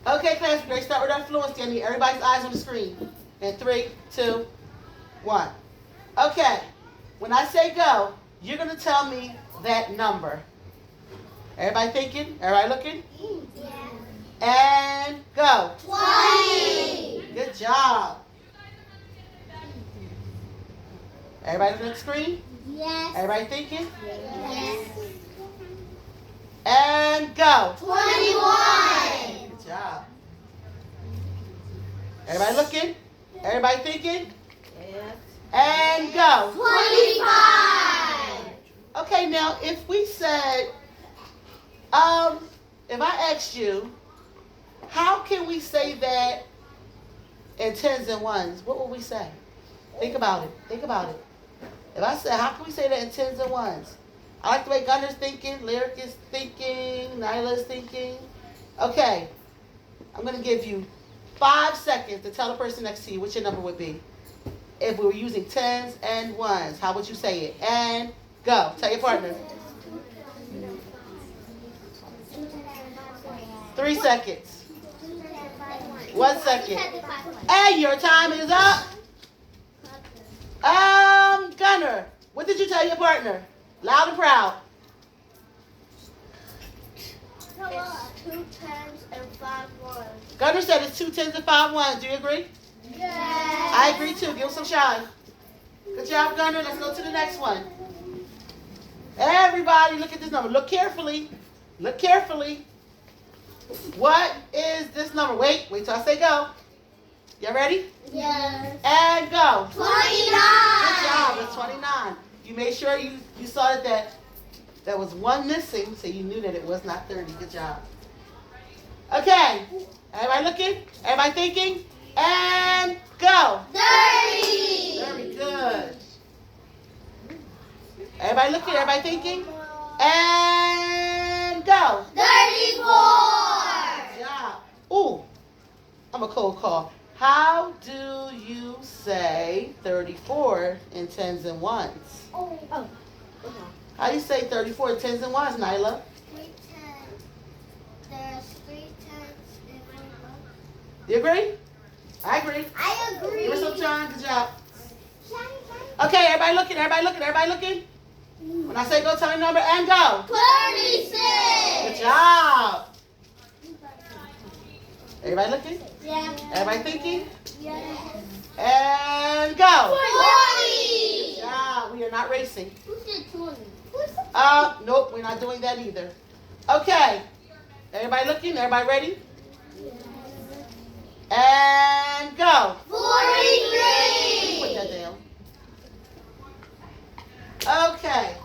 Okay, class, we're going to start with our fluency. I need everybody's eyes on the screen. In 3, 2, 1. Okay, when I say go, you're going to tell me that number. Everybody thinking? Everybody looking? Yeah. And go. 20. Good job. Everybody on the screen? Yes. Everybody thinking? Yes. And go. 21. Good job. Everybody looking? Everybody thinking? Yes. And go. 25. Okay, now if we said, if I asked you, how can we say that in tens and ones? What would we say? Think about it. Think about it. If I said, how can we say that in tens and ones? I like the way Gunner's thinking, Lyric is thinking, Nyla's thinking. Okay, I'm going to give you 5 seconds to tell the person next to you what your number would be. If we were using tens and ones, how would you say it? And go. Tell your partner. 3 seconds. 1 second. And your time is up. Gunner, what did you tell your partner? Loud and proud. It's 2 10s and 5 1s. Gunner said it's 2 10s and 5 1s. Do you agree? Yes. I agree too. Give him some shine. Good job, Gunner. Let's go to the next one. Everybody, look at this number. Look carefully. Look carefully. What is this number? Wait till I say go. You ready? Yes. And go. 29. Good job. It's 29. You made sure you saw that was one missing, so you knew that it was not 30. Good job. Okay. Everybody looking? Everybody thinking? And go. 30. Very good. Everybody looking? Everybody thinking? And go. 34. Good job. Ooh, I'm a cold call. How do you say 34 in tens and ones? Oh. How do you say 34 in tens and ones, Nyla? 3 10s. There's 3 10s and 1 1. You agree? I agree. I agree. Give her some time. Good job. Okay, everybody looking, everybody looking, everybody looking. When I say go, tell me number and go. 36. Good job. Everybody looking? Yeah. Everybody thinking? Yes. And go. 40. Good job. We are not racing. Who said 20? Nope, we're not doing that either. Okay. Everybody looking? Everybody ready? And go. 43. Put that down. Okay.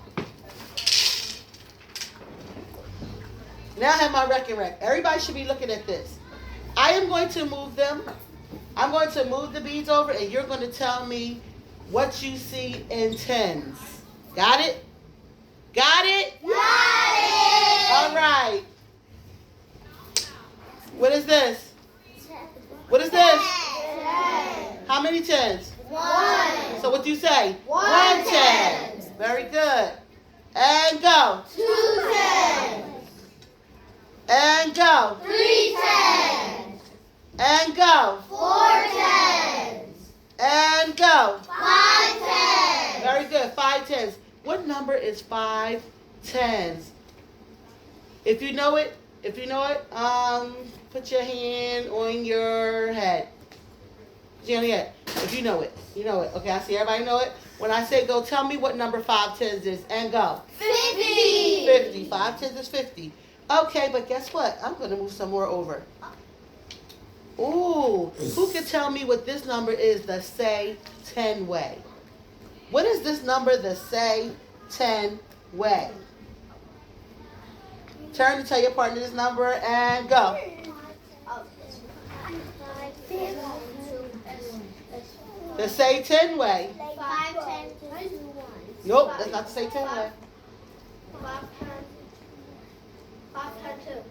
Now I have my record rack. Everybody should be looking at this. I am going to move them. I'm going to move the beads over, and you're going to tell me what you see in tens. Got it? Got it? Got it. All right. What is this? What is this? 10. How many tens? 1. So what do you say? 1 10. Very good. And go. 2 10s. And go. 3 10s. And go. 4 10s. And go. 5 10s. Very good. 5 tens. What number is 5 tens? If you know it, put your hand on your head. Put your hand on your head. If you know it, you know it. Okay, I see everybody know it. When I say go, tell me what number 5 tens is and go. 50. 50. 5 tens is 50. Okay, but guess what? I'm going to move some more over. Ooh, who can tell me what this number is the say 10 way? What is this number the say 10 way? Turn to tell your partner this number and go. The say 10 way. 5 10 2 1. Nope, that's not the say 10 way. 5 10 2.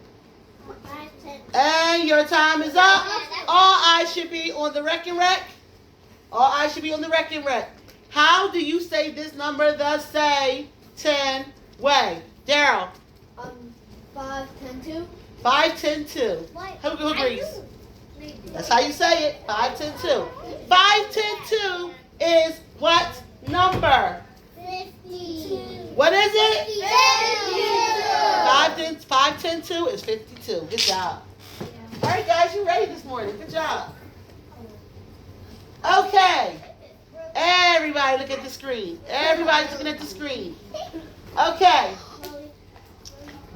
5 10. And your time is up. All eyes should be on the wrecking wreck. All eyes should be on the wrecking wreck. How do you say this number the say 10 way? Daryl. 5 10 2. 5, 10, 2. Who agrees? That's how you say it. 5, 10, 2. 5, 10, 2 is what number? 52. What is it? 52. 5, 10, 2 is 52. Good job. All right, guys, you ready this morning? Good job. Okay. Everybody look at the screen. Everybody's looking at the screen. Okay.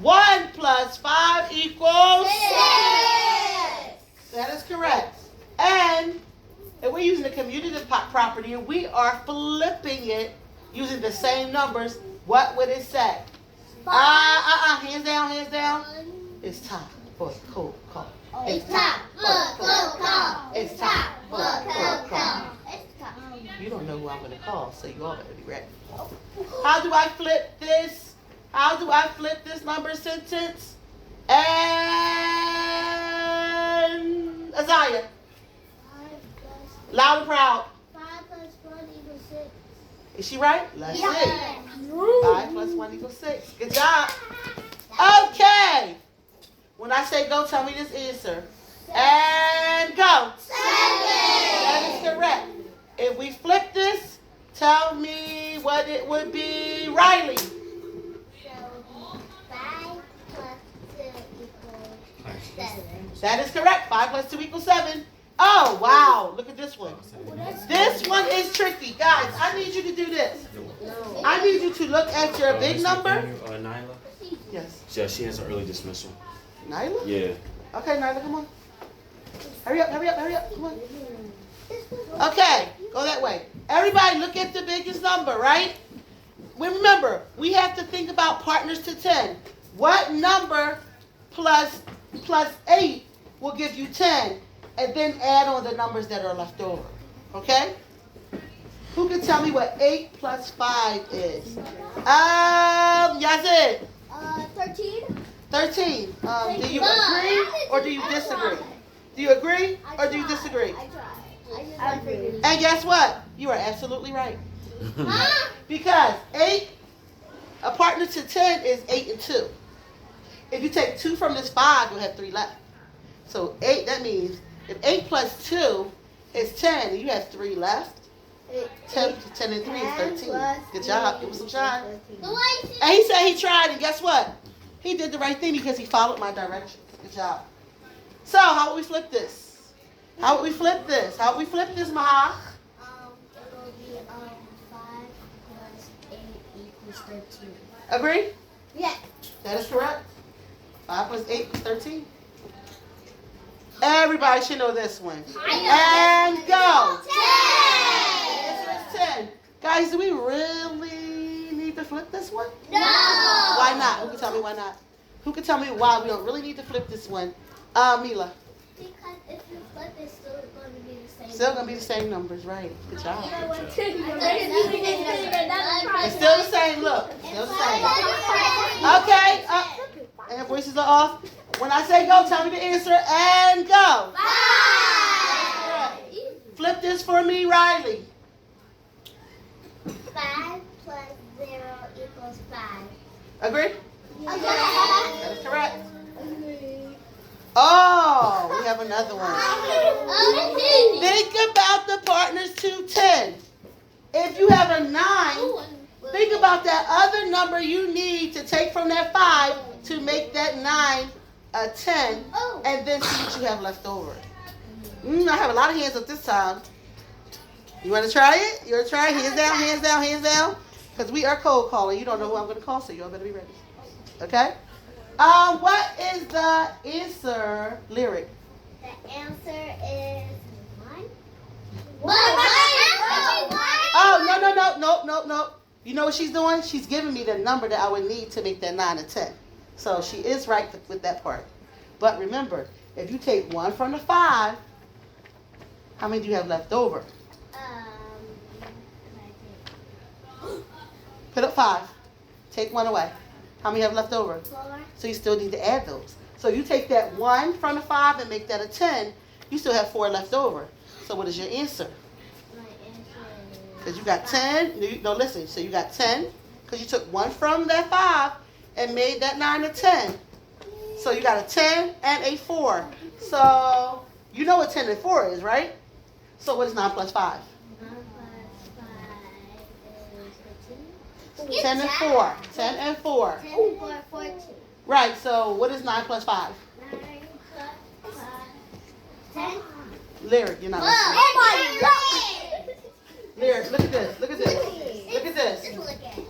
1 plus 5 equals 6. That is correct. And if we're using the commutative property, we are flipping it using the same numbers. What would it say? Hands down, hands down. It's time for a cold call. It's time for a cold call. It's time for a cold call. It's time. You don't know who I'm going to call, so you all better be ready. How do I flip this? How do I flip this number sentence? And Isaiah, 5 plus loud and proud. 5 plus 1 equals 6. Is she right? Let's see. 5 plus 1 equals 6. Good job. Okay. When I say go, tell me this answer. And go. 7. That is correct. If we flip this, tell me what it would be. Riley. So 5 plus 2 equals 7. That is correct. 5 plus 2 equals 7. Oh, wow. Look at this one. This one is tricky. Guys, I need you to do this. I need you to look at your big number. Nyla? Yes. Yeah, she has an early dismissal. Nyla? Yeah. Okay, Nyla, come on. Hurry up, hurry up, hurry up. Come on. Okay, go that way. Everybody look at the biggest number, right? Remember, we have to think about partners to 10. What number plus 8 will give you 10? And then add on the numbers that are left over. Okay? Who can tell me what 8 plus 5 is? Yazid. 13. 13. Do you agree or do you disagree? Do you agree or do you disagree? I tried. And guess what? You are absolutely right. Huh? Because 8, a partner to 10 is 8 and 2. If you take 2 from this 5, you'll have 3 left. So 8, that means if 8 plus 2 is 10 and you have 3 left, 10 and 3 is 13. Good job. Give us some shine. And he said he tried, and guess what? He did the right thing because he followed my directions. Good job. So, how would we flip this? How would we flip this? How would we flip this, Maha? It will be 5 plus 8 equals 13. Agree? Yeah. That is correct. 5 plus 8 is 13. Everybody should know this one. And go. 10. Answer is 10. Guys, do we really need to flip this one? No. Why not? Who can tell me why not? Who can tell me why we don't really need to flip this one? Mila. Because if you flip, it's still going to be the same. Still going to be the same numbers, right? Good job. It's It's still the same, look. Still the same. Okay. And voices are off. When I say go, tell me the answer and go. 5. Flip this for me, Riley. 5 plus 0 equals 5. Agree? Okay. That is correct. Oh, we have another one. Think about the partners to 10. If you have a 9, think about that other number you need to take from that 5 to make that 9 a 10, and then see what you have left over. I have a lot of hands up this time. You want to try it? You want to try it? Hands down, hands down, hands down. Because we are cold calling. You don't know who I'm going to call, so you all better be ready. Okay? What is the answer lyric? The answer is 1. Oh, no. You know what she's doing? She's giving me the number that I would need to make that 9 a 10. So she is right with that part. But remember, if you take 1 from the 5, how many do you have left over? Put up 5. Take 1 away. How many have left over? 4. So you still need to add those. So you take that 1 from the 5 and make that a 10, you still have 4 left over. So what is your answer? My answer is... Because you got 10. No, listen. So you got 10 because you took 1 from that 5 and made that 9 a 10. So you got a 10 and a 4. So you know what 10 and 4 is, right? So what is 9 plus 5? 9 plus 5 is 10 and 4. 10 and 4. 10 and 4, 14. Right, so what is 9 plus 5? 9 plus 5, 10. Lyric, you're not listening. Oh my God! Lyric, look at this. Look at this. Look at this. Just look at it.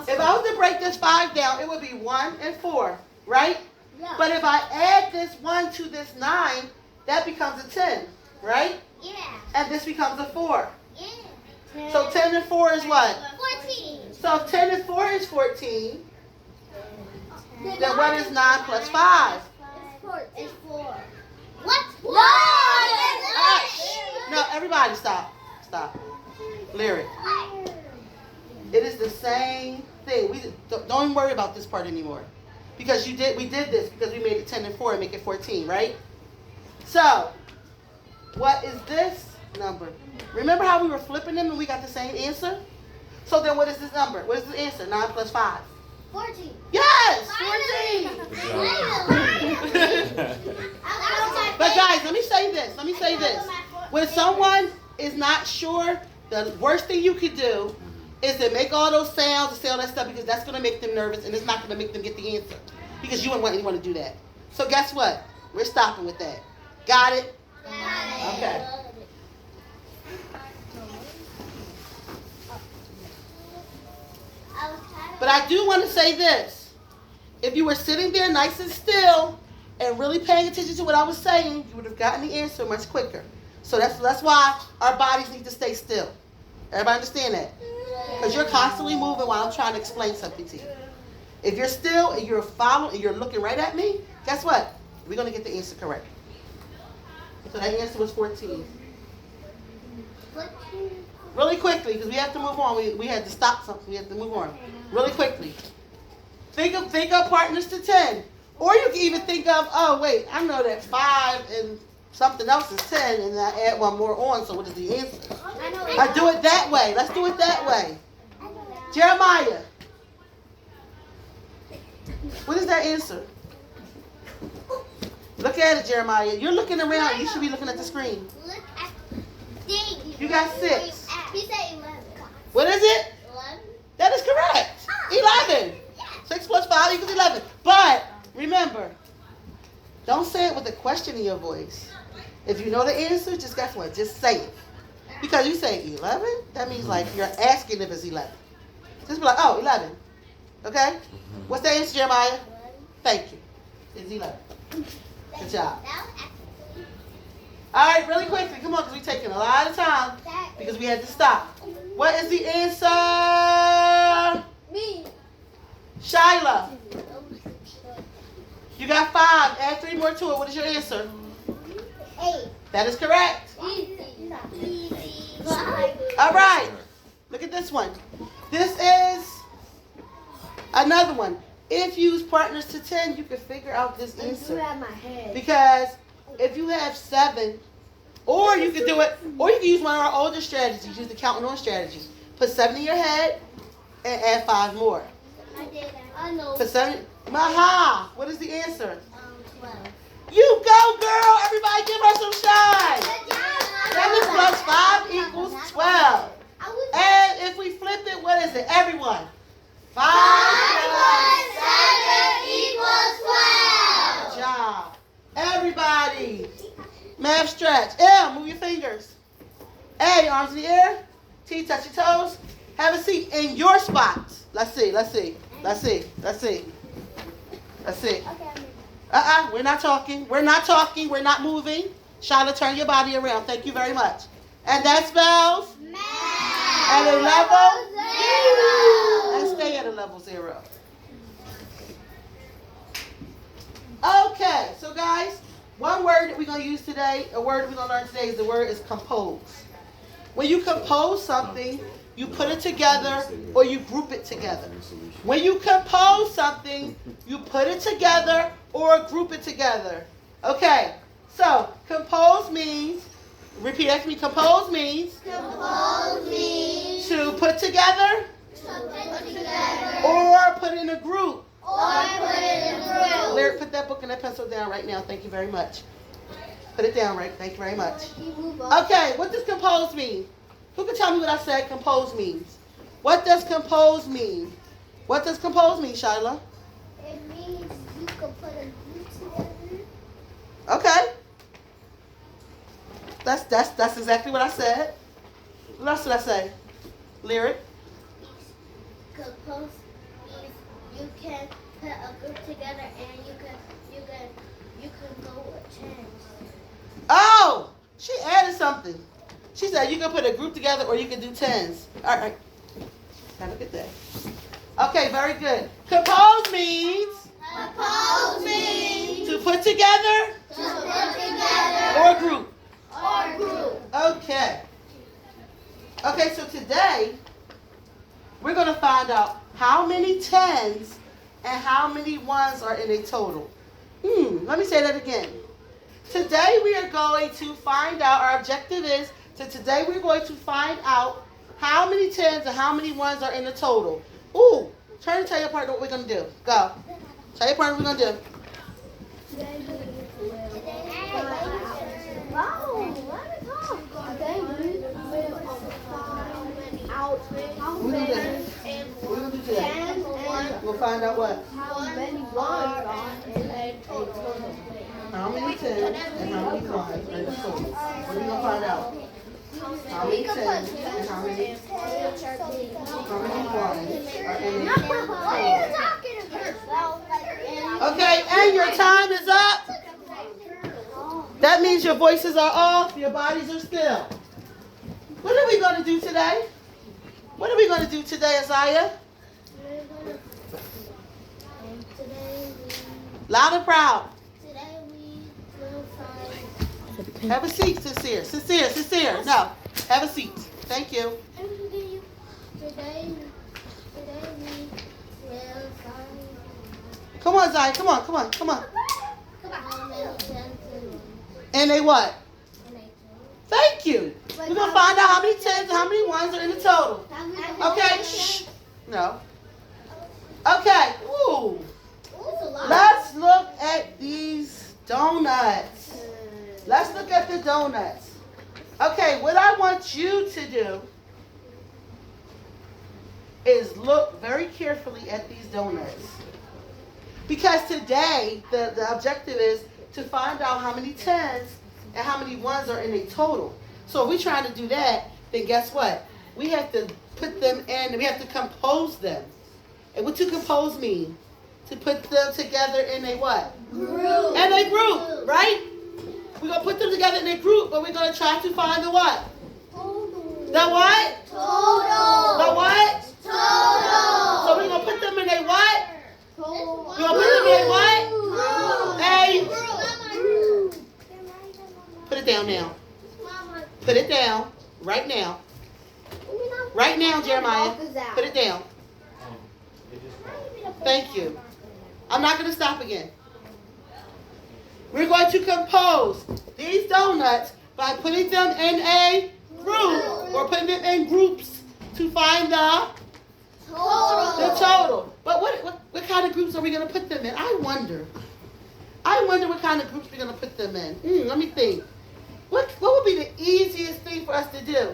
If I was to break this 5 down, it would be 1 and 4, right? Yeah. But if I add this 1 to this 9, that becomes a 10, right? Yeah. And this becomes a 4. Yeah. So 10 and 4 is what? 14. So if 10 and 4 is 14, then what is 9 plus 5? It's 4. What? No, everybody stop. Stop. Lyric. It is the same thing. Don't even worry about this part anymore. Because we did this because we made it 10 and 4 and make it 14, right? So, what is this number? Remember how we were flipping them and we got the same answer? So then what is this number? What is the answer? 9 plus 5. 14. Yes, 14. But guys, let me say this. When someone is not sure, the worst thing you could do is to make all those sounds and say all that stuff because that's going to make them nervous and it's not going to make them get the answer. Because you wouldn't want anyone to do that. So guess what? We're stopping with that. Got it? Okay. But I do want to say this. If you were sitting there nice and still and really paying attention to what I was saying, you would have gotten the answer much quicker. So that's why our bodies need to stay still. Everybody understand that? Because you're constantly moving while I'm trying to explain something to you. If you're still and you're following and you're looking right at me, guess what? We're going to get the answer correct. So that answer was 14. Really quickly, because we have to move on. We had to stop something. We have to move on. Really quickly. Think of partners to 10. Or you can even think of, oh, wait, I know that 5 and something else is 10, and I add one more on, so what is the answer? I do it that way. Let's do it that way. Jeremiah. What is that answer? Look at it, Jeremiah. You're looking around. You should be looking at the screen. Look at the You got 6. He said 11. What is it? 11. That is correct. 11. 6 plus 5 equals 11. But remember, don't say it with a question in your voice. If you know the answer, just guess what? Just say it. Because you say 11, that means like you're asking if it's 11. Just be like, oh, 11. Okay? What's the answer, Jeremiah? Thank you. It's 11. Good job. All right, really quickly. Come on, because we're taking a lot of time because we had to stop. What is the answer? Me. Shyla. You got 5. Add 3 more to it. What is your answer? 8. That is correct. Easy. All right. Look at this one. This is another one. If you use partners to 10, you can figure out this answer. Because if you have 7, or you could do it, or you can use one of our older strategies, use the counting on strategy. Put 7 in your head and add 5 more. I did that. I know. Put 7. Maha. What is the answer? 12. You go, girl. Everybody give her some shine. 7 plus 5 equals 12. And if we flip it, what is it? Everyone. 5 plus 7 equals 12. Good job. Everybody. Math stretch. L, move your fingers. A, arms in the air. T, touch your toes. Have a seat in your spots. Let's see. We're not talking. We're not moving. Shyla, turn your body around. Thank you very much. And that spells? At a level? 0. And stay at a level 0. Okay, so guys, one word that we're going to use today, a word we're going to learn today is the word is compose. When you compose something, you put it together or you group it together. When you compose something, you put it together or group it together. Okay, so compose means, repeat after me, compose means to put together or put in a group. Or put it in fruit. Lyric, put that book and that pencil down right now. Thank you very much. Put it down, right? Thank you very much. Okay, what does compose mean? Who can tell me what I said compose means? What does compose mean? What does compose mean, Shyla? It means you can put a group together. Okay. That's exactly what I said. What else did I say? Lyric. Compose means you can put a group together and you can go with chance. Oh, she added something. She said you can put a group together or you can do tens. All right. Now look at that. Okay, very good. Compose means Compose means to put together to put together or group. or group. Okay. Okay, so today we're going to find out how many tens and how many ones are in a total. Let me say that again. Today we are going to find out, our objective is, today we're going to find out how many tens and how many ones are in the total. Ooh, turn and tell your partner what we're going to do. Go. Tell your partner what we're going to do. We're going to do. What we're going to do today? We'll find out what? How many ones are in a total? How many tens and how many ones are in the total? What are we going to find out? How many tens and how many ones are in the total? Okay, and your time is up. That means your voices are off, your bodies are still. What are we going to do today? What are we going to do today, Isaiah? Loud and proud. Today we will find. Have a seat, Sincere. Sincere. No, have a seat. Thank you. Today we will find. Come on, Zion. Come on. How many tens and ones And they what? in a total? Thank you. We're going to find out how many tens and how many ones are in the total. Okay? Shh. No. Okay. Ooh. Let's look at these donuts. Let's look at the donuts. Okay, what I want you to do is look very carefully at these donuts. Because today, the objective is to find out how many tens and how many ones are in a total. So if we're trying to do that, then guess what? We have to put them in, we have to compose them. And what do compose mean? To put them together in a what? Group. In a group, right? We're going to put them together in a group, but we're going to try to find the what? The what? Total. The what? Total. So we're going to put them in a what? Total. We're going to put them in a what? A. Put it down now. Put it down. Right now. Right now, Jeremiah. Put it down. Thank you. I'm not going to stop again. We're going to compose these donuts by putting them in a group or putting them in groups to find the total. But what kind of groups are we going to put them in? I wonder what kind of groups we're going to put them in. Let me think. What would be the easiest thing for us to do?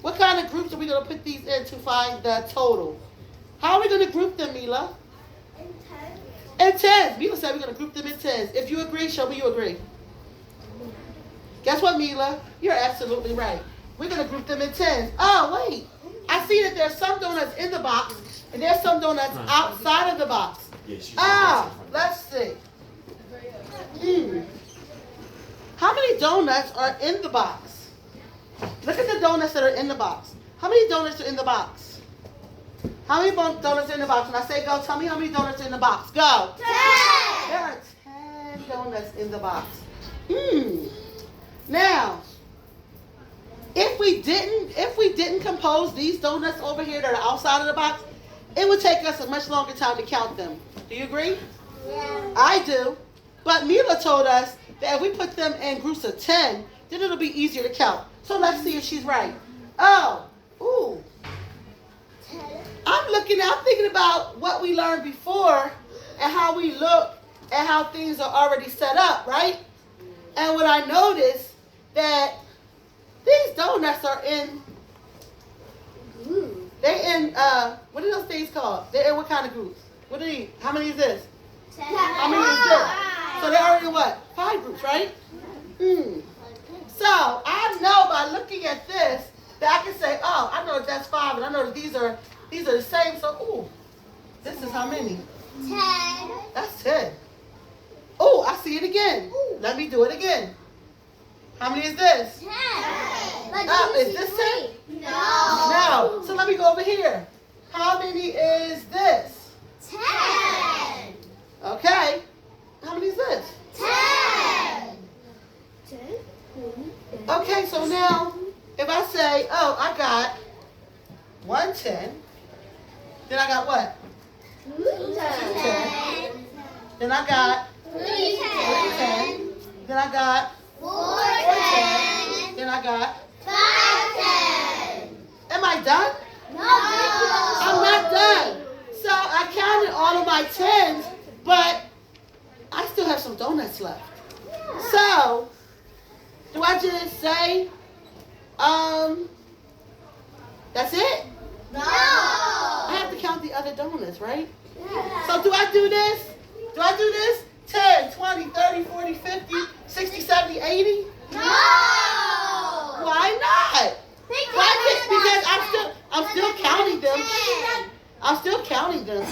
What kind of groups are we going to put these in to find the total? How are we going to group them, Mila? In tens. Mila said we're going to group them in tens. If you agree, show me you agree. Guess what, Mila? You're absolutely right. We're going to group them in tens. Oh, wait. I see that there's some donuts in the box, and there's some donuts outside of the box. Let's see. How many donuts are in the box? Look at the donuts that are in the box. How many donuts are in the box? How many donuts are in the box? When I say go, tell me how many donuts are in the box. Go. 10. There are 10 donuts in the box. Now, if we didn't compose these donuts over here that are outside of the box, it would take us a much longer time to count them. Do you agree? Yeah. I do. But Mila told us that if we put them in groups of 10, then it'll be easier to count. So let's see if she's right. I'm thinking about what we learned before, and how we look at how things are already set up, right? And what I noticed that these donuts are in, they're in, what are those things called? They're in what kind of groups? What are these? How many is this? 10. How many is this? So they're already in what? 5 groups, right? So I know by looking at this that I can say, oh, I know that that's 5, and I know that these are the same. So, ooh, this is how many? 10. That's 10. Oh, I see it again. Let me do it again. How many is this? 10. Is this 10? No. No. So let me go over here. How many is this? 10. Okay. How many is this? 10. Okay, so now if I say, oh, I got 1 10, then I got what? 2 10. Then I got 3 3 10. 10. Then I got 4 10. Then I got 5 10. Am I done? No. I'm not done. So I counted all of my 10s, but I still have some donuts left. So do I just say, that's it? No. I have to count the other donuts, right? Yeah. So do I do this? Do I do this? 10, 20, 30, 40, 50, 60, 70, 80? No. Why not? Because I'm still counting them. I'm still counting them.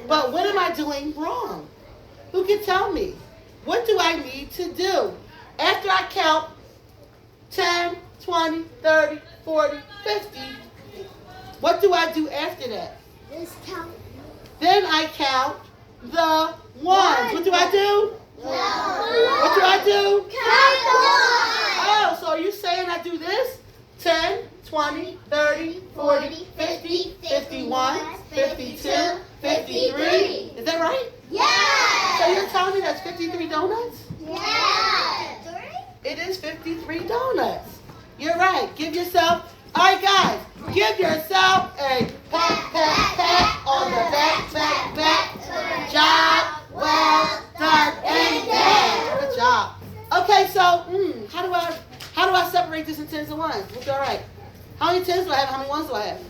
But what am I doing wrong? Who can tell me? What do I need to do? After I count 10, 20, 30, 40, 50, what do I do after that? Just count. Then I count the ones. What do I do? What do I do? Count Oh, so are you saying I do this? 10, 20, 30, 40, 50, 51, 52, 53. Is that right? Yeah. So you're telling me that's 53 donuts? Yeah. It is 53 donuts. You're right. Give yourself, all right guys, give yourself a pat on the back. Job well done. Amen. Good job. Okay, so how do I separate this in 10s and 1s? What's all right? How many 10s do I have? How many 1s do I have?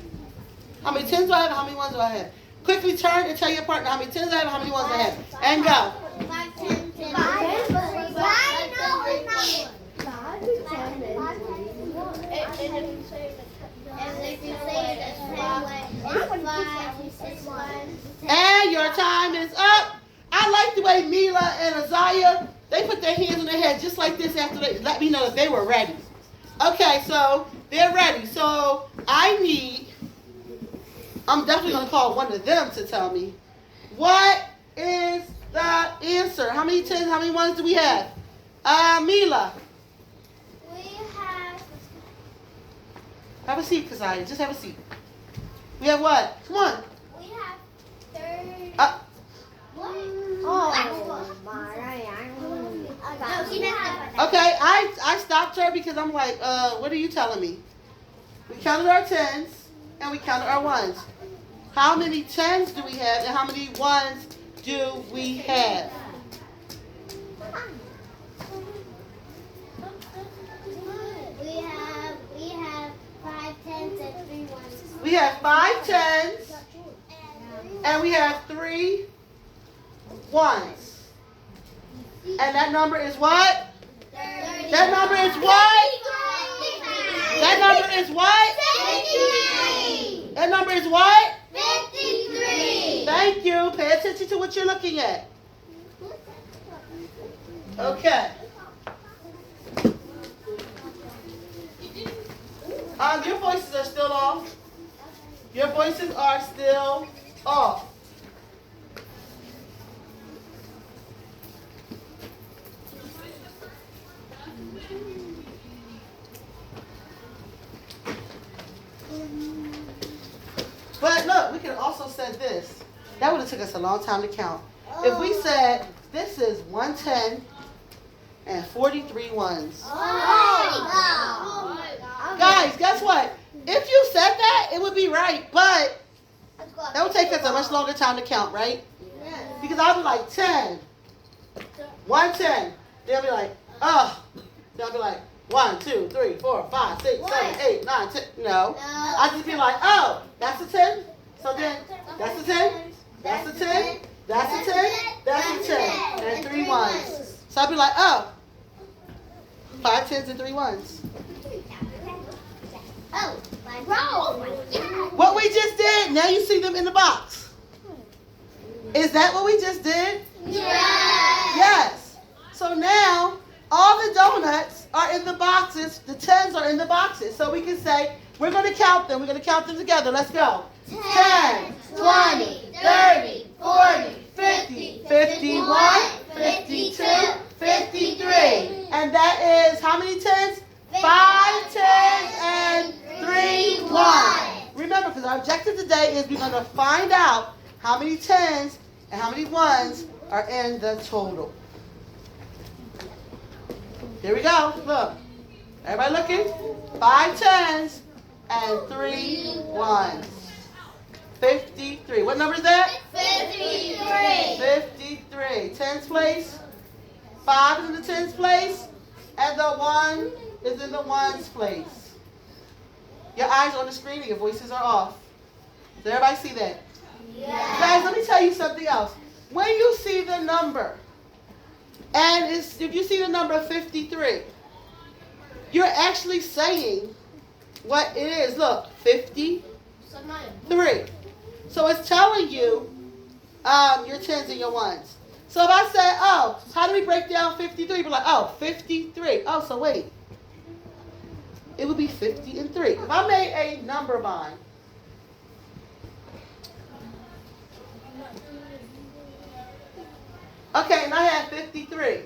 How many 10s do I have? How many 1s do I have? Quickly turn and tell your partner how many 10s I have and how many 1s I have. And go. 5, 10, 10. I know it's not 5, 10, and if you say it the same way, it's 5, 6, 1. And your time is up. I like the way Mila and Isaiah, they put their hands on their head just like this after they let me know that they were ready. Okay, so they're ready. So I'm definitely going to call one of them to tell me, what is the answer? How many 10s, how many 1s do we have? Mila. We have... Have a seat, Kazaya. Just have a seat. We have what? Come on. We have 30... What? Oh, No, she doesn't. Okay, I stopped her because I'm like, what are you telling me? We counted our 10s and we counted our 1s. How many 10s do we have and how many 1s do we have? We have 5 10s and 3 1s. We have 5 10s and we have 3 1s. And that number is what? That number is what? That number is what? 53. That number is what? 53. Thank you. Pay attention to what you're looking at. Okay. Your voices are still off. Your voices are still off. But look, we could have also said this. That would have took us a long time to count. If we said this is 110 and 43 1s. Guys, guess what? If you said that, it would be right, but that would take us a much longer time to count, right? Because Because I'll be like 10. 110. They'll be like, oh. They'll be like, 1, 2, 3, 4, 5, 6, 7, 8, 9, 10. No. I just be like, oh, that's a 10. So then, that's a 10. That's a 10. That's a 10. That's a 10. And 3 ones. So I'll be like, oh. 5 tens and 3 ones. Oh, bro. What we just did, now you see them in the box. Is that what we just did? Yes. Yes. So now, all the donuts are in the boxes. The 10s are in the boxes. So we can say, we're going to count them. We're going to count them together. Let's go. 10, 20, 30, 40, 50, 51, 52, 53. And that is how many 10s? 5 10s and 3 1s. Remember, because our objective today is we're going to find out how many 10s and how many 1s are in the total. Here we go. Look. Everybody looking? 5 10s and 3 1s. 53. What number is that? 53. 53. 10s place. 5 is in the 10s place. And the 1 is in the 1s place. Your eyes are on the screen and your voices are off. Does everybody see that? Yes. Guys, let me tell you something else. When you see the number, and if you see the number 53, you're actually saying what it is. Look, 53. So it's telling you your 10s and your 1s. So if I say, oh, how do we break down 53? You're like, oh, 53. Oh, so wait. It would be 50 and 3. If I made a number line, okay, and I had 53.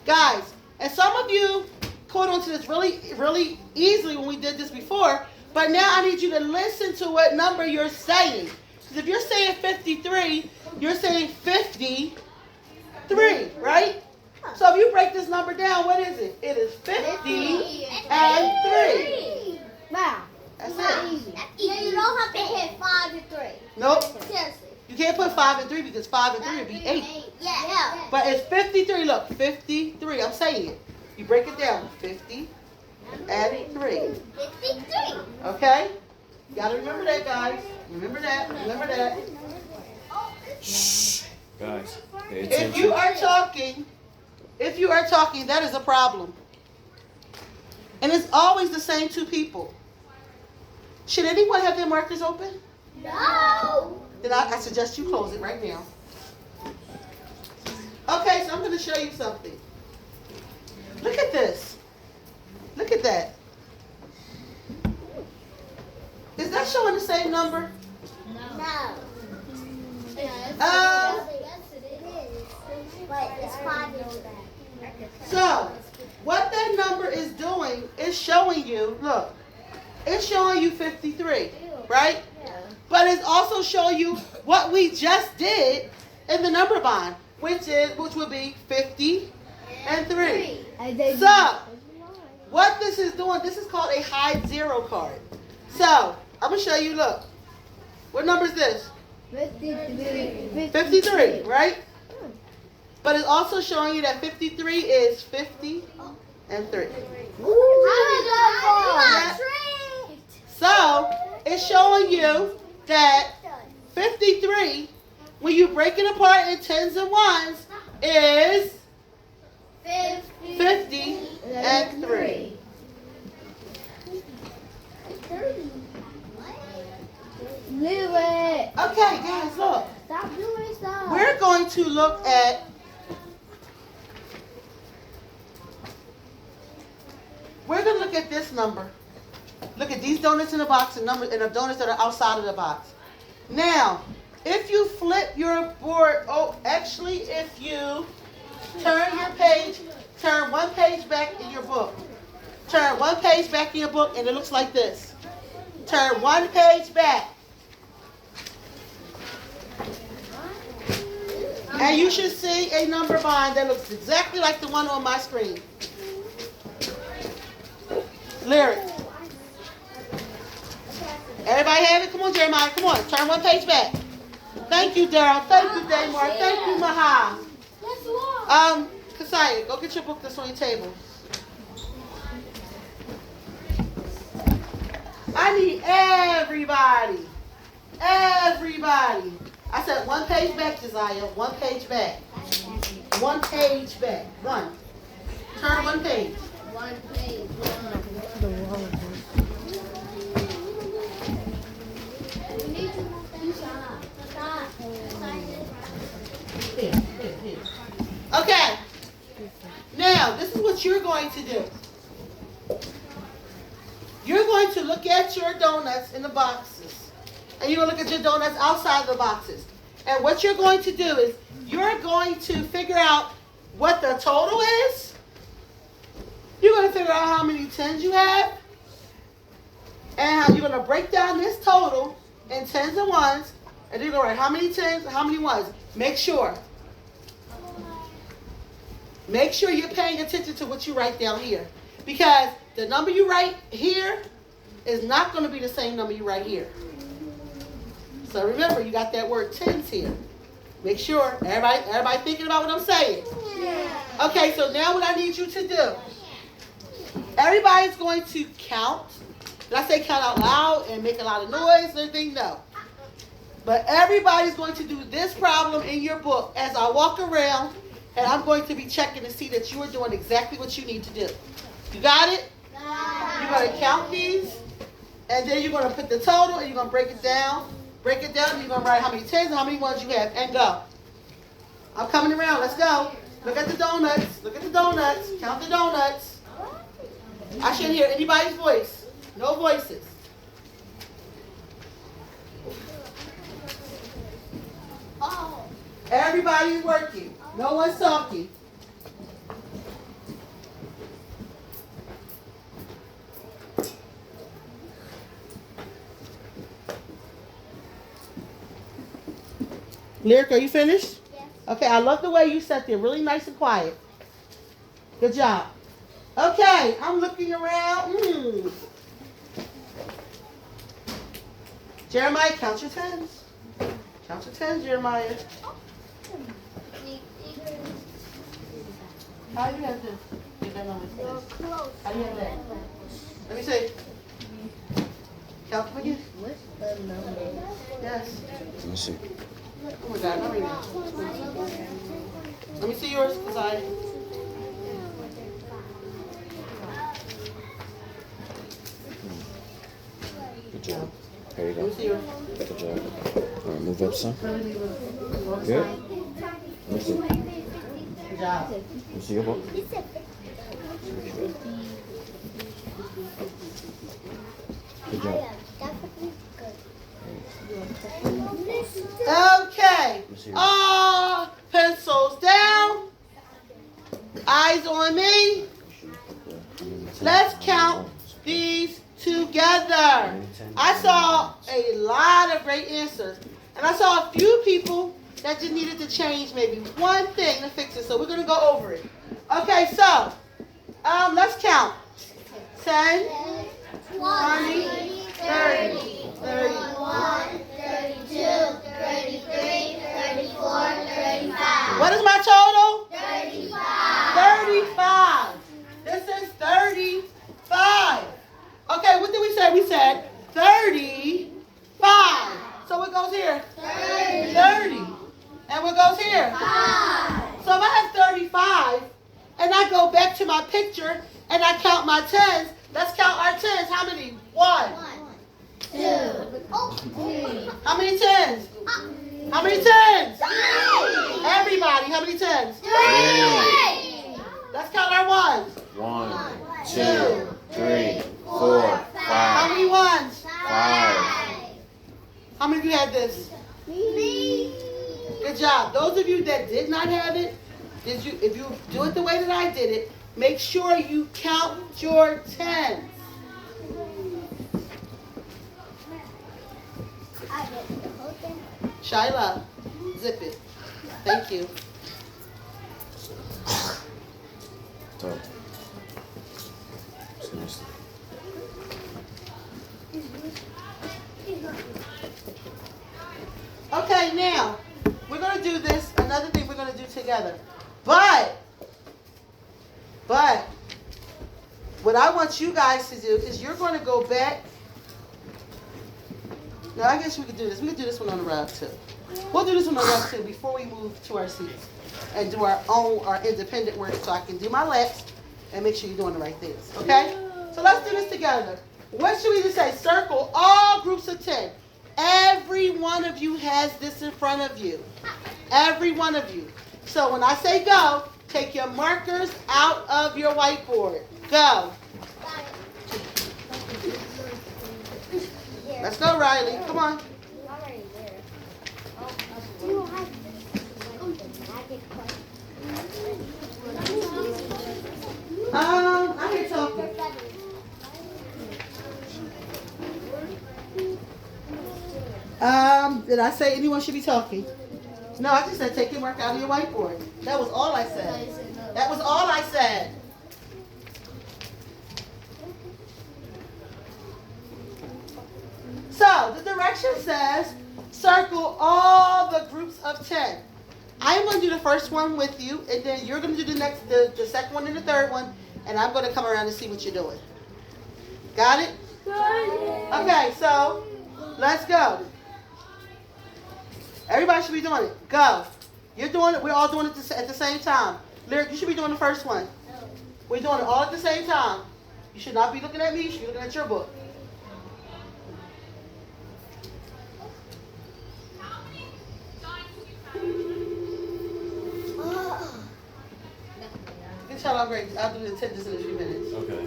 Guys, and some of you caught on to this really, really easily when we did this before, but now I need you to listen to what number you're saying. Because if you're saying 53, you're saying 53, right? So if you break this number down, what is it? It is 50 and 3. Wow. That's it. Easy. You don't have to hit 5 and 3. Nope. Seriously. You can't put 5 and 3 because 5 and 3 would be 8. Yeah. But it's 53. Look, 53. I'm saying it. You break it down. 50 and 3. 53. Okay? You got to remember that, guys. Remember that. Remember that. Shh. Guys, pay If attention. you are talking, that is a problem. And it's always the same 2 people. Should anyone have their markers open? No. Then I suggest you close it right now. Okay, so I'm going to show you something. Look at this. Look at that. Is that showing the same number? No. Yes, it is. But it's 5 and 3. So, what that number is doing is showing you, look, it's showing you 53, right? But it's also showing you what we just did in the number line, which would be 50 and 3. So, what this is doing, this is called a hide zero card. So, I'm going to show you, look. What number is this? 53, right? But it's also showing you that 53 is 50 and 3. So, it's showing you that 53, when you break it apart in 10s and 1s, is 50 and 3. Okay, guys, look. Stop doing stuff. We're going to look at this number. Look at these donuts in the box and the donuts that are outside of the box. Now, if you flip your board, if you turn one page back in your book. Turn one page back in your book and it looks like this. Turn one page back. And you should see a number line that looks exactly like the one on my screen. Lyric. Everybody have it? Come on, Jeremiah. Come on. Turn one page back. Thank you, Daryl. Thank you, Daymar. Thank you, Maha. Kasaya, go get your book that's on your table. I need everybody. Everybody. I said one page back, Josiah. One page back. One page back. One. Turn one page. One page. Here. Okay. Now, this is what you're going to do. You're going to look at your donuts in the boxes. And you're going to look at your donuts outside of the boxes. And what you're going to do is you're going to figure out what the total is. You're going to figure out how many tens you have. And how you're going to break down this total in tens and ones. And you're going to write how many tens and how many ones. Make sure you're paying attention to what you write down here. Because the number you write here is not going to be the same number you write here. So remember, you got that word tens here. Make sure, everybody thinking about what I'm saying. Yeah. Okay, so now what I need you to do. Everybody's going to count. Did I say count out loud and make a lot of noise or anything? No. But everybody's going to do this problem in your book as I walk around, and I'm going to be checking to see that you are doing exactly what you need to do. You got it? You're going to count these, and then you're going to put the total, and you're going to break it down. Break it down, and you're going to write how many tens and how many ones you have, and go. I'm coming around. Let's go. Look at the donuts. Look at the donuts. Count the donuts. I shouldn't hear anybody's voice. No voices. Oh. Everybody's working. No one's talking. Lyric, are you finished? Yes. Okay, I love the way you sat there. Really nice and quiet. Good job. Okay, I'm looking around. Jeremiah, count your tens. Count your tens, Jeremiah. How do you have this? Get that on this. Close. How do you have that? Let me see. Count them again. What's the number? Yes. Let me see. Oh my God, not right now. Let me see yours, because I... Good job. There you Let me go. see yours. Good job. All right, move up some. Good. Let me see. Good job. Let me see your book. Good job. Okay. All pencils down. Eyes on me. Let's count these together. I saw a lot of great answers. And I saw a few people that just needed to change maybe one thing to fix it. So we're going to go over it. Okay, so let's count. 10, 20, 30, 31, 32, 33, 34, 35. What is my total? 35. 35. This is 35. Okay, what did we say? We said 35. So what goes here? 30. And what goes here? 5. So if I have 35 and I go back to my picture and I count my tens, let's count our tens. How many? 1, 2, 3. How many tens? How many tens? 3. Everybody, how many tens? 3. Let's count our ones. 1, 2, 3, 4, 5. How many ones? 5. How many of you had this? Me. Good job. Those of you that did not have it, if you do it the way that I did it, make sure you count your tens. Shyla, zip it. Thank you. So, seriously. Okay, now, we're going to do this, another thing we're going to do together. But, what I want you guys to do is you're going to go back. Now, I guess we could do this. We could do this one on the rug, too. We'll do this one on the rug, too, before we move to our seats and do our independent work so I can do my laps and make sure you're doing the right things, okay? So let's do this together. What should we just say? Circle all groups of 10. Every one of you has this in front of you. Every one of you. So when I say go, take your markers out of your whiteboard. Go. Let's go, Riley. Come on. I hear talking. Did I say anyone should be talking? No, I just said take your mark out of your whiteboard. That was all I said. That was all I said. So, the direction says circle all the groups of 10. I'm going to do the first one with you, and then you're going to do the second one and the third one, and I'm going to come around and see what you're doing. Got it? Okay, so let's go. Everybody should be doing it. Go. You're doing it. We're all doing it at the same time. Lyric, you should be doing the first one. We're doing it all at the same time. You should not be looking at me. You should be looking at your book. Good job, I'm great. I'll do the attendance in a few minutes. Okay.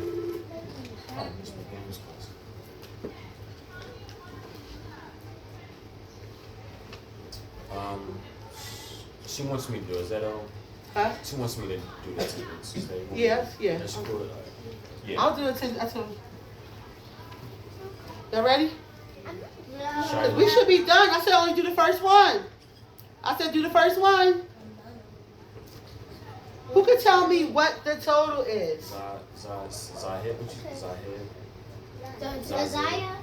She wants me to do it. Is that all? Huh? She wants me to do the attendance. Yes, yeah. That's good. Yeah. I'll do the attendance. I told you. Y'all ready? No. We should be done. I said only do the first one. I said do the first one. Who can tell me what the total is? Zahid. Josiah?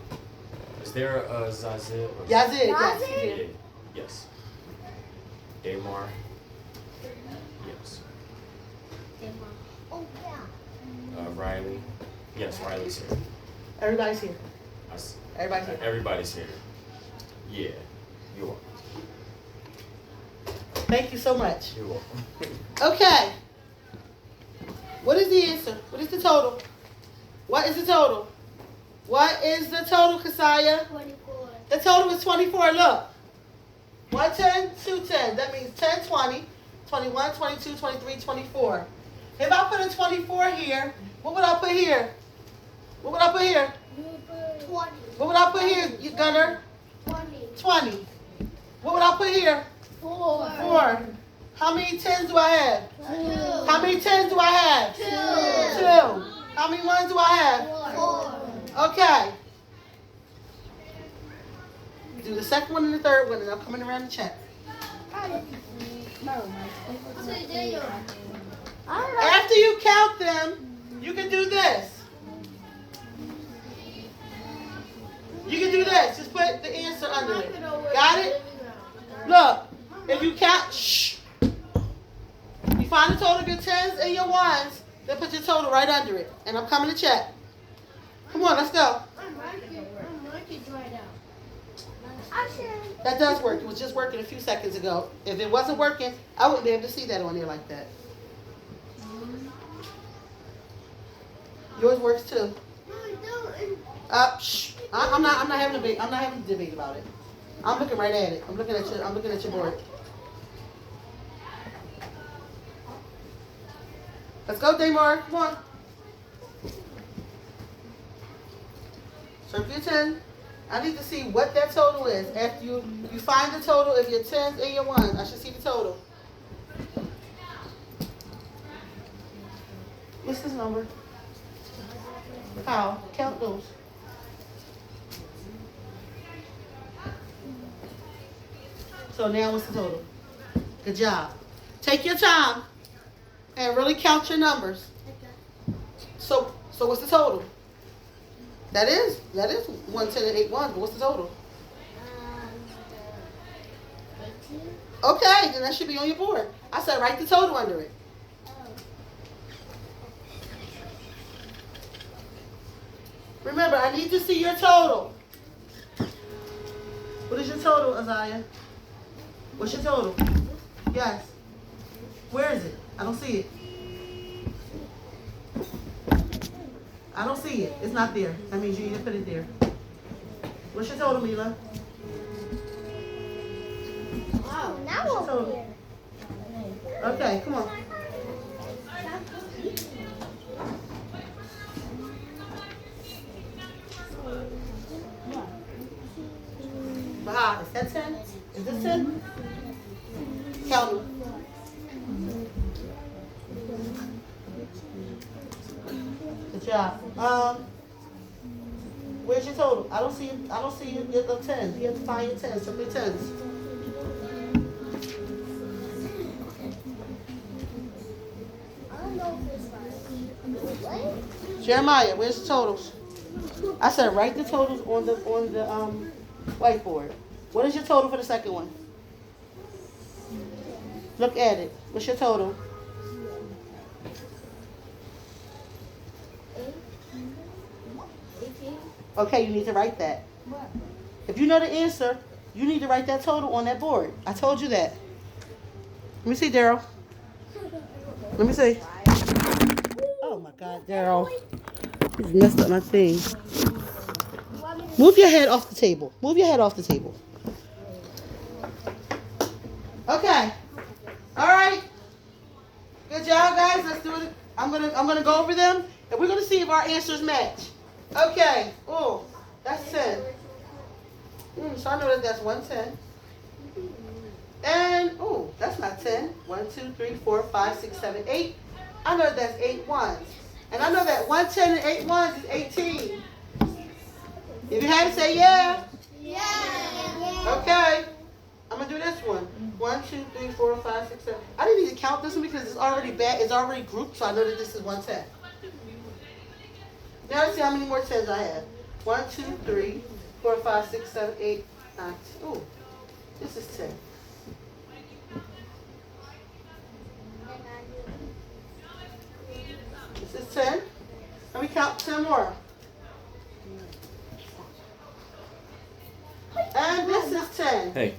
Is there a Zazid? Yazid. Yazid? Yes. Yes. Damar. Yes. Oh, yeah. Riley. Yes, Riley's here. Everybody's here. Everybody's here. Everybody's here. Yeah. You're welcome. Thank you so much. You're welcome. Okay. What is the answer? What is the total? What is the total? What is the total, Kasaya? 24. The total is 24. Look. 110, 210. That means 10, 20, 21, 22, 23, 24. If I put a 24 here, what would I put here? What would I put here? 20. What would I put here, you Gunner? 20. 20. What would I put here? 4. 4. How many 10s do I have? 2. How many 10s do I have? 2. 2. How many 1s do I have? 4. Okay. Do the second one and the third one, and I'm coming around to check. After you count them, you can do this. You can do this. Just put the answer under it. Got it? Look, if you count, shh. You find the total of your 10s and your 1s, then put your total right under it. And I'm coming to check. Come on, let's go. That does work. It was just working a few seconds ago. If it wasn't working, I wouldn't be able to see that on there like that. Yours works too. Shh. I'm not having a debate. I'm not having a debate about it. I'm looking right at it. I'm looking at your board. Let's go, Damar. Come on. Circle your 10. I need to see what that total is. After you find the total of your 10s and your 1s, I should see the total. What's this number? How? Count those. So now what's the total? Good job. Take your time and really count your numbers. So what's the total? That is 110 and 8 1s, but what's the total? Okay, then that should be on your board. I said write the total under it. Remember, I need to see your total. What is your total, Isaiah? What's your total? Yes. Where is it? I don't see it. I don't see it. It's not there. That means you need to put it there. What's your total, Mila? Oh, now What's your over total? here. Okay, come on. Baha, is that 10? Is this 10? Count them. Good job. Where's your total? I don't see your 10s. You have to find your 10s. Show me 10s. I don't know if it's right. What? Jeremiah, where's the totals? I said write the totals on the whiteboard. What is your total for the second one? Look at it. What's your total? 18. Okay, you need to write that. If you know the answer, you need to write that total on that board. I told you that. Let me see, Daryl. Let me see. Oh my God, Daryl. You messed up my thing. Move your head off the table. Move your head off the table. Okay. All right. Good job, guys. Let's do it. I'm gonna go over them, and we're gonna see if our answers match. Okay. Oh, that's 10. So I know that that's 110. And oh, that's not 10. 1, 2, 3, 4, 5, 6, 7, 8. I know that's 8 ones. And I know that 110 and 8 ones is 18. If you had to say yeah. Yeah. Okay. I'm gonna do this one. 1, 2, 3, 4, 5, 6, 7. I didn't need to count this one because it's already bad. It's already grouped, so I know that this is 110. Now let's see how many more 10s I have. 1, 2, 3, 4, 5, 6, 7, 8, 9. Ooh, this is 10. This is 10. Let me count 10 more. And this is 10. Hey.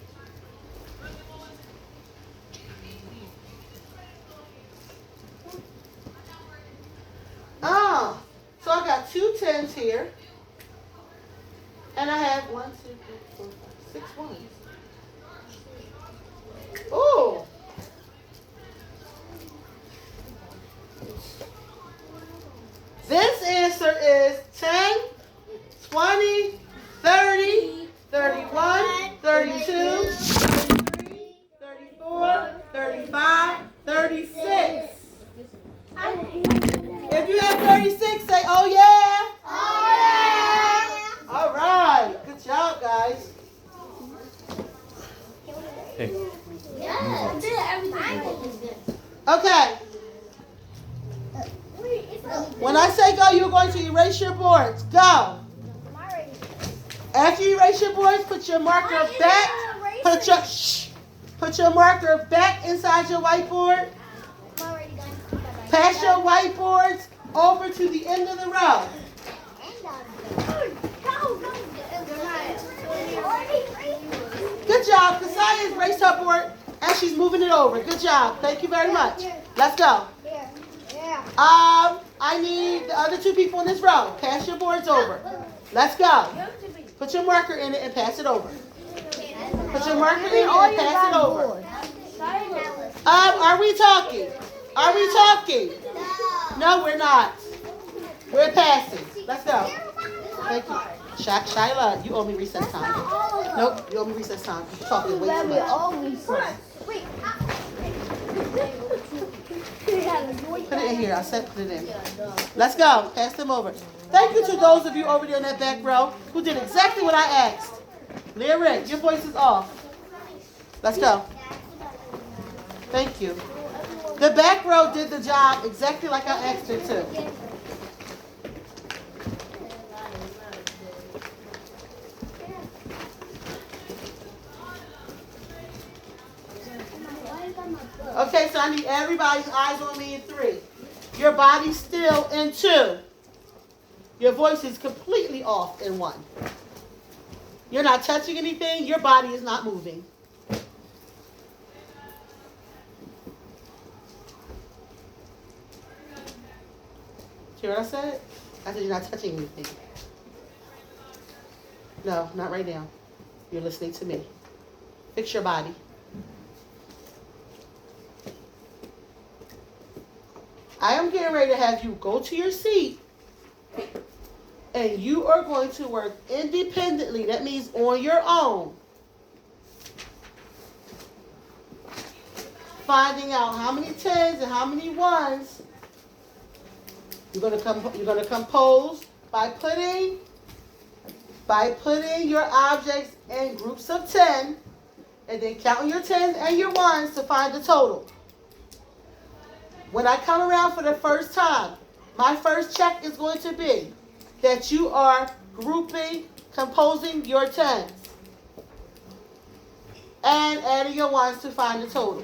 Ah, so I got 2 10s here. And I have 1, 2, 3, 4, 5, 6 ones. Ooh. This answer is 10, 20, 30, 31, 32, 33, 34, 35, 36. If you have 36, say, oh yeah. Oh yeah. All right. Good job, guys. Hey. Yeah. I did everything. Okay. When I say go, you're going to erase your boards. Go. After you erase your boards, put your marker back. Put your marker back inside your whiteboard. Pass your whiteboards over to the end of the row. Good job. Kasaya erased her board and she's moving it over. Good job. Thank you very much. Let's go. I need the other 2 people in this row. Pass your boards over. Let's go. Put your marker in it and pass it over. Put your marker in it and pass it over. Are we talking? Are we talking? No, we're not. We're passing. Let's go. Thank you. Shyla, you owe me recess time. Nope, you owe me recess time. You're talking way too much. Put it in here. I said put it in. Let's go. Pass them over. Thank you to those of you over there in that back row who did exactly what I asked. Lyric, your voice is off. Let's go. Thank you. The back row did the job exactly like I asked it to. I need everybody's eyes on me in 3. Your body's still in 2. Your voice is completely off in 1. You're not touching anything. Your body is not moving. Hear what I said? I said you're not touching anything. No, not right now. You're listening to me. Fix your body. I am getting ready to have you go to your seat, and you are going to work independently. That means on your own. Finding out how many 10s and how many 1s. You're going to compose by putting your objects in groups of 10, and then counting your 10s and your 1s to find the total. When I come around for the first time, my first check is going to be that you are composing your 10s and adding your 1s to find the total.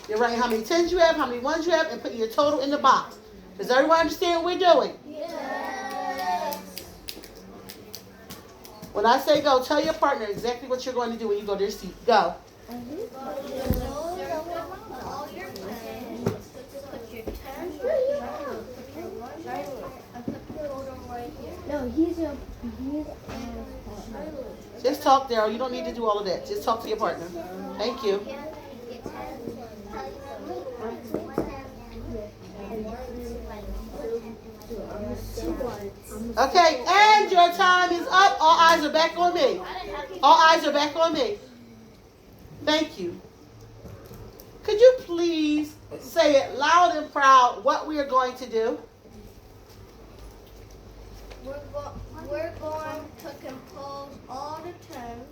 You're writing how many 10s you have, how many 1s you have, and putting your total in the box. Does everyone understand what we're doing? Yes. When I say go, tell your partner exactly what you're going to do when you go to your seat. Go. All your pens. Put your 10s right here. Put your 1s right here. And put the total right here. No, he's Just talk, Daryl. You don't need to do all of that. Just talk to your partner. Thank you. Okay, and your time is up. All eyes are back on me. All eyes are back on me. Thank you. Could you please say it loud and proud what we are going to do? We're going to compose all the 10s,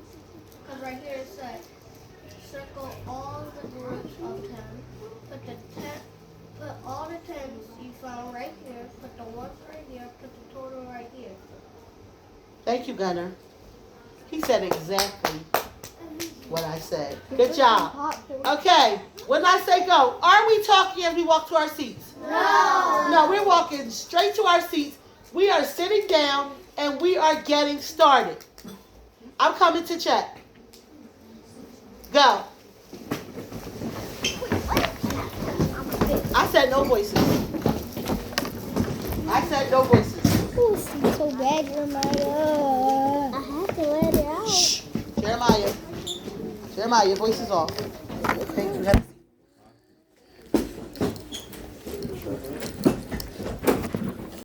because right here it says circle all the groups of 10. Put all the 10s you found right here. Put the 1s right here. Put the total right here. Thank you, Gunnar. He said exactly what I said. Good job. Okay, when I say go, are we talking as we walk to our seats? No. No, we're walking straight to our seats. We are sitting down and we are getting started. I'm coming to check. Go. I said no voices. I said no voices. Ooh, so bad, Jeremiah. I have to let it out. Shh. Jeremiah, your voice is off. Okay, you have